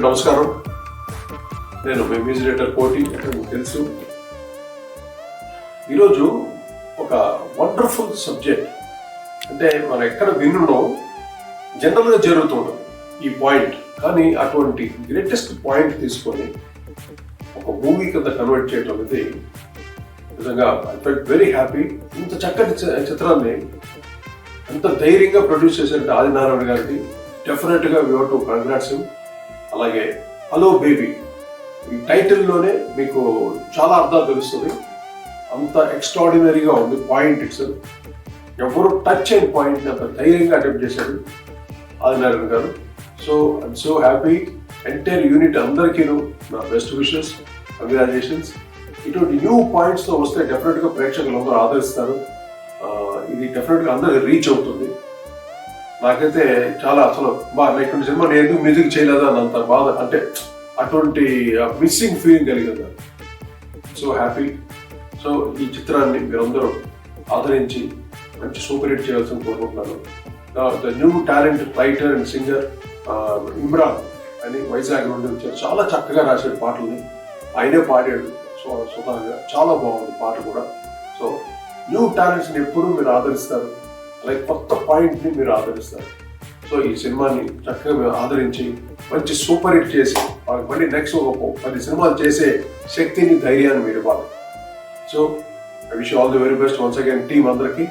అందరికీ నమస్కారం. నేను మీ మ్యూజిక్ డైరెక్టర్ కోటి, మీకు తెలుసు. ఈరోజు ఒక వండర్ఫుల్ సబ్జెక్ట్, అంటే మనం ఎక్కడ విన్నాం, జనరల్గా జరుగుతుంటాం ఈ పాయింట్, కానీ అటువంటి గ్రేటెస్ట్ పాయింట్ తీసుకొని ఒక మూవీ కింద కన్వర్ట్ చేయడం అనేది నిజంగా ఐ ఫెల్ట్ వెరీ హ్యాపీ. ఇంత చక్కటి చిత్రాన్ని ఎంత ధైర్యంగా ప్రొడ్యూస్ చేశారంటే ఆదినారాయణ గారికి డెఫినెట్గా we have to congrats him. అలాగే హలో బేబీ, ఈ టైటిల్లోనే మీకు చాలా అర్థాలు తెలుస్తుంది. అంత ఎక్స్ట్రాడినరీగా ఉంది పాయింట్. ఇట్స్ ఎవరు టచ్ అయిన పాయింట్ అంత ధైర్యంగా అటెంప్ట్ చేశారు Adinarayana garu. So I'm so happy. Entire unit అందరికీను నా బెస్ట్ విషెస్, కంగ్రాచులేషన్స్. ఇటువంటి న్యూ పాయింట్స్తో వస్తే డెఫినెట్గా ప్రేక్షకులు అందరూ ఆదరిస్తారు. ఇది డెఫినెట్గా అందరికి రీచ్ అవుతుంది. నాకైతే చాలా అసలు ఇటువంటి సినిమా నేను ఎందుకు మ్యూజిక్ చేయలేదా అని అంత బాధ, అంటే అటువంటి మిస్సింగ్ ఫీలింగ్ కలిగింది. So happy. సో ఈ చిత్రాన్ని మీరందరూ ఆదరించి మంచి సూపర్ హిట్ చేయాల్సింది కోరుకుంటున్నాను. The new talent writer and singer Imran అని వైజాగ్ నుండి వచ్చారు. చాలా చక్కగా రాశాడు పాటల్ని, ఆయనే పాడాడు స్వతహాగా. చాలా బాగుంది పాట కూడా. సో న్యూ టాలెంట్స్ని ఎప్పుడూ మీరు ఆదరిస్తారు, అలాగే కొత్త పాయింట్ని మీరు ఆదరిస్తారు. సో ఈ సినిమాని చక్కగా మీరు ఆదరించి మంచి సూపర్ హిట్ చేసి వాళ్ళకి మళ్ళీ నెక్స్ట్ ఒక 10 సినిమాలు చేసే శక్తిని, ధైర్యాన్ని మీరు ఇవ్వాలి. So I wish all the very best once again team అందరికీ.